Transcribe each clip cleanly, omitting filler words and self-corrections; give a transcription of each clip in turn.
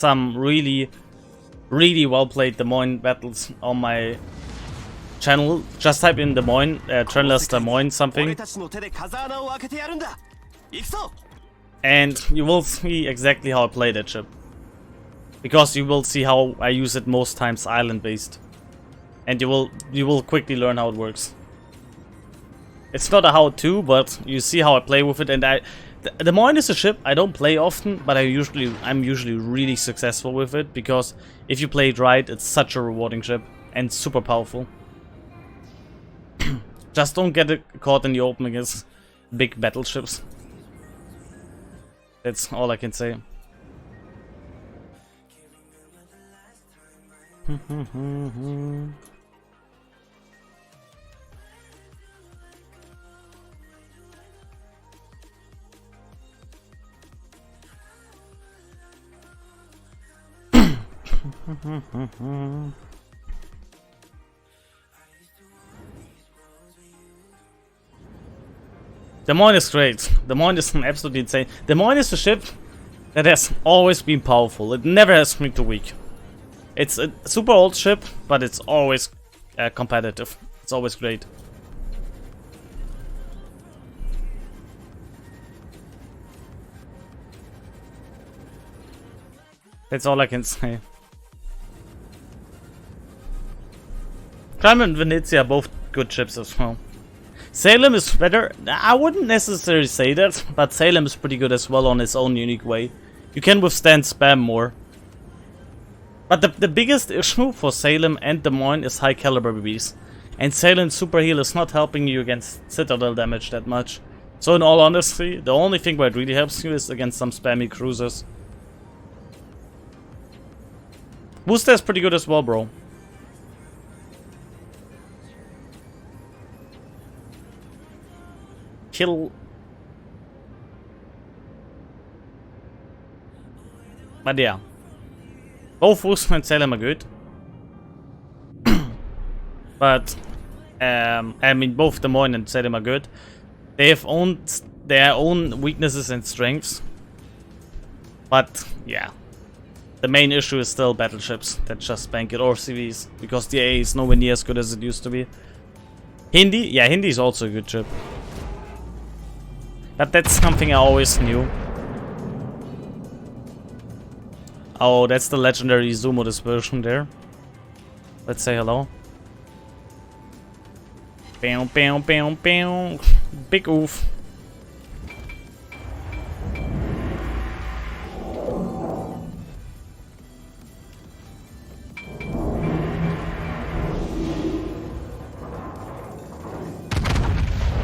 some really well played Des Moines battles on my channel. Just type in Des Moines, Trenlass Des Moines something, and you will see exactly how I play that ship. Because you will see how I use it most times island based, and you will quickly learn how it works. It's not a how-to, but you see how I play with it, and the Des Moines is a ship I don't play often, but I'm usually really successful with it, because if you play it right, it's such a rewarding ship and super powerful. Just don't get it caught in the open against big battleships. That's all I can say. Des Moines is great. Des Moines is absolutely insane. Des Moines is a ship that has always been powerful. It never has been too weak. It's a super old ship, but it's always competitive. It's always great. That's all I can say. Crime and Venezia are both good ships as well. Salem is better. I wouldn't necessarily say that, but Salem is pretty good as well on its own unique way. You can withstand spam more. But the biggest issue for Salem and Des Moines is high caliber BBs. And Salem's super heal is not helping you against Citadel damage that much. So in all honesty, the only thing where it really helps you is against some spammy cruisers. Booster is pretty good as well, bro. Kill. But yeah. Both Booster and Salem are good. But I mean, both Des Moines and Salem are good. They have their own weaknesses and strengths. But yeah, the main issue is still battleships that just bank it, or CVs, because the AA is nowhere near as good as it used to be. Hindi, yeah, Hindi is also a good ship. But that's something I always knew. Oh, that's the legendary Izumo dispersion there. Let's say hello. Bam, bam, bam, bam. Big oof.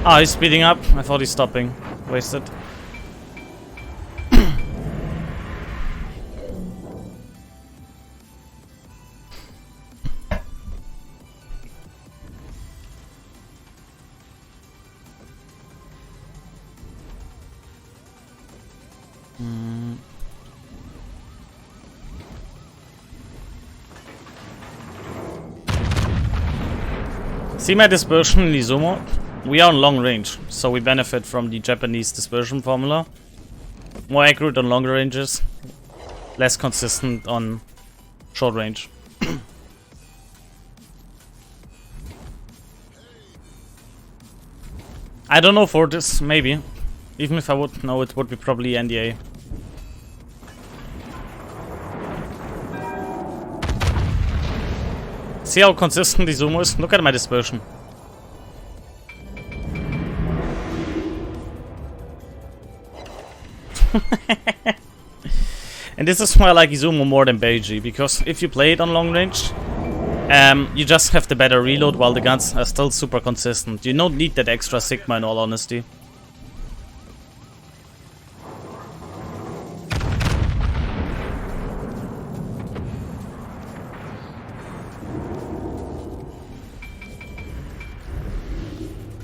Ah, he's speeding up. I thought he's stopping. Wasted. See my dispersion in Izumo? We are on long range, so we benefit from the Japanese dispersion formula. More accurate on longer ranges, less consistent on short range. I don't know for this, maybe. Even if I would know, it would be probably NDA. See how consistent Izumo is? Look at my dispersion. And this is why I like Izumo more than Beiji, because if you play it on long range, you just have the better reload while the guns are still super consistent. You don't need that extra Sigma in all honesty.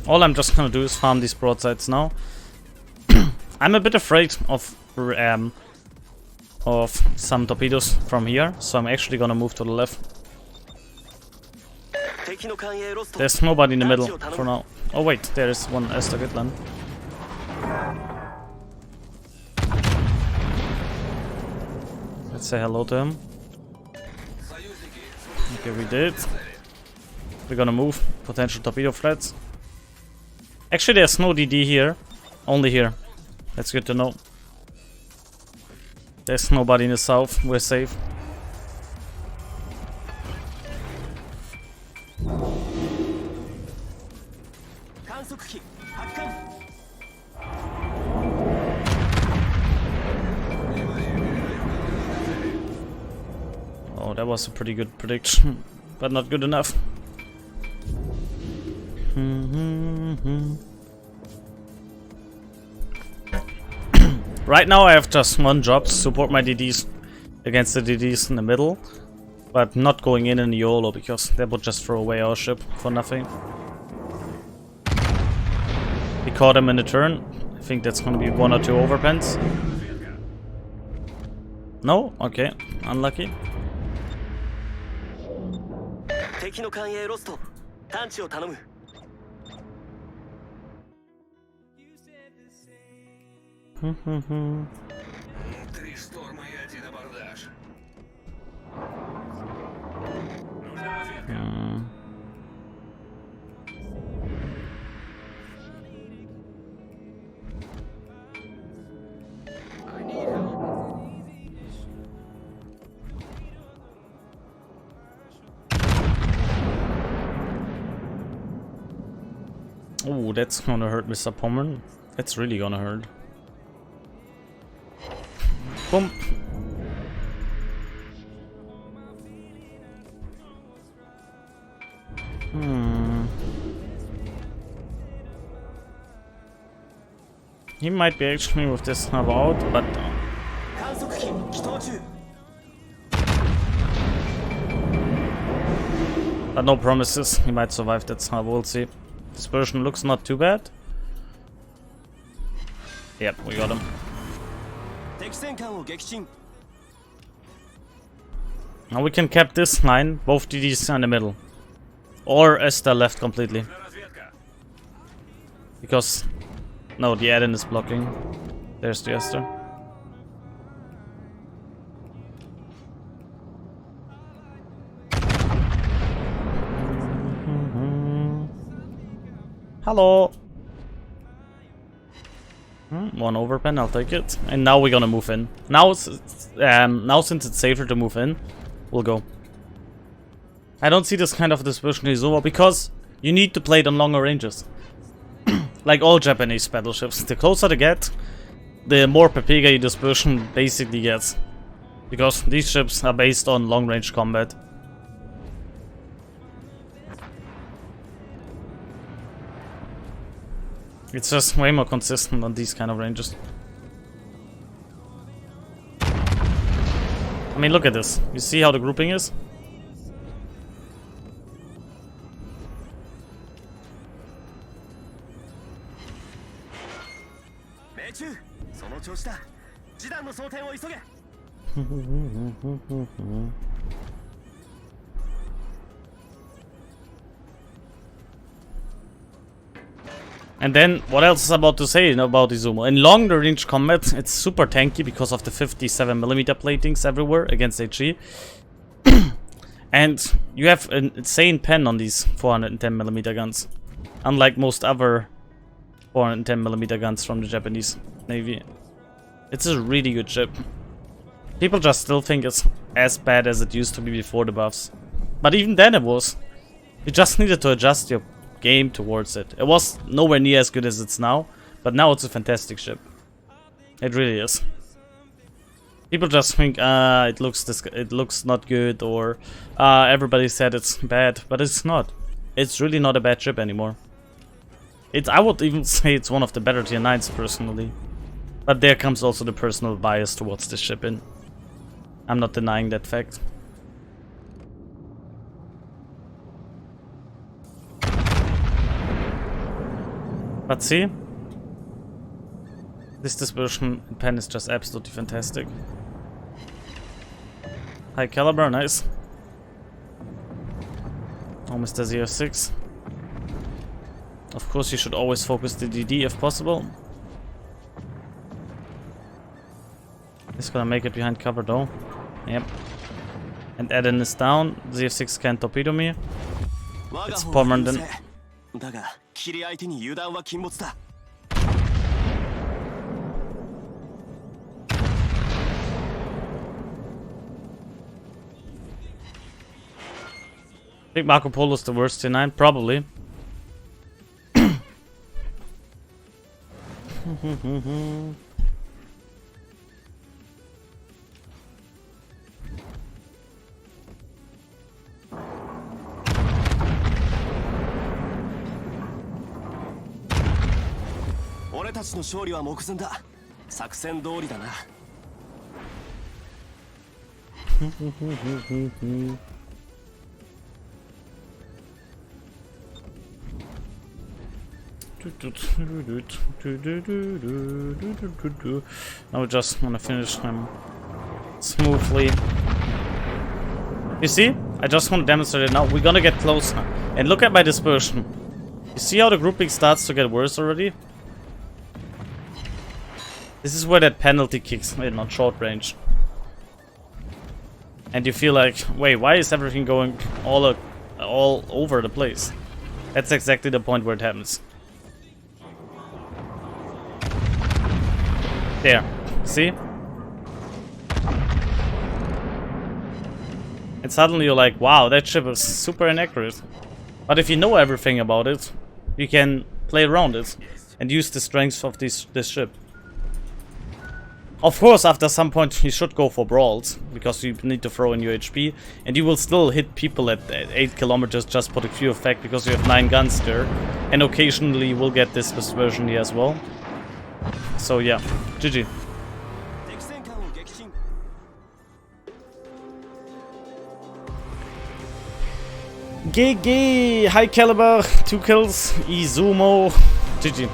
All I'm just gonna do is farm these broadsides now. I'm a bit afraid of some torpedoes from here, so I'm actually gonna move to the left. There's nobody in the middle for now. Oh wait, there is one Estagitland. Let's say hello to him. Okay, we did. We're gonna move. Potential torpedo threats. Actually, there's no DD here. Only here. That's good to know. There's nobody in the south. We're safe. Oh, that was a pretty good prediction, but not good enough. Right now I have just one job to support my DDs against the DDs in the middle, but not going in the YOLO because that would just throw away our ship for nothing. We caught him in a turn. I think that's gonna be 1 or 2 overpens. No? Okay. Unlucky. Oh, that's gonna hurt Mr. Pommern. That's really gonna hurt. Boom. He might be actually with this snub out, but no promises. He might survive that snub. We'll see. Dispersion looks not too bad. Yep, we got him. Now we can cap this line, both DDs in the middle. Or Esther left completely. Because... no, the add-in is blocking. There's the Esther. Hello! One overpen, I'll take it. And now we're gonna move in. Now, since it's safer to move in, we'll go. I don't see this kind of dispersion in Izumo because you need to play it on longer ranges. Like all Japanese battleships. The closer they get, the more Pepega dispersion basically gets. Because these ships are based on long range combat. It's just way more consistent on these kind of ranges. I mean, look at this. You see how the grouping is? And then, what else is about to say about Izumo? In long range combat, it's super tanky because of the 57mm platings everywhere against HE. And you have an insane pen on these 410mm guns. Unlike most other 410mm guns from the Japanese Navy. It's a really good ship. People just still think it's as bad as it used to be before the buffs. But even then it was. You just needed to adjust your game towards it. It was nowhere near as good as it's now, but now it's a fantastic ship. It really is. People just think, it looks not good, or everybody said it's bad, but it's not. It's really not a bad ship anymore. I would even say it's one of the better tier 9s personally. But there comes also the personal bias towards this ship in. I'm not denying that fact. But see, this dispersion pen is just absolutely fantastic. High caliber, nice. Oh, Mr. ZR6. Of course, you should always focus the DD if possible. He's gonna make it behind cover though. Yep. And Eden is down. ZF6 can't torpedo me. It's Pomerandin. I think Marco Polo's the worst T9, probably. Now we just want to finish him smoothly. You see? I just want to demonstrate it now. We're gonna get closer. And look at my dispersion. You see how the grouping starts to get worse already? This is where that penalty kicks in on short range. And you feel like, wait, why is everything going all over the place? That's exactly the point where it happens. There. See? And suddenly you're like, wow, that ship is super inaccurate. But if you know everything about it, you can play around it and use the strengths of this ship. Of course, after some point you should go for brawls, because you need to throw in your HP, and you will still hit people at 8 kilometers just for the pure fact, because you have 9 guns there, and occasionally you will get this version here as well. So yeah, GG. GG! High caliber, 2 kills, Izumo, GG.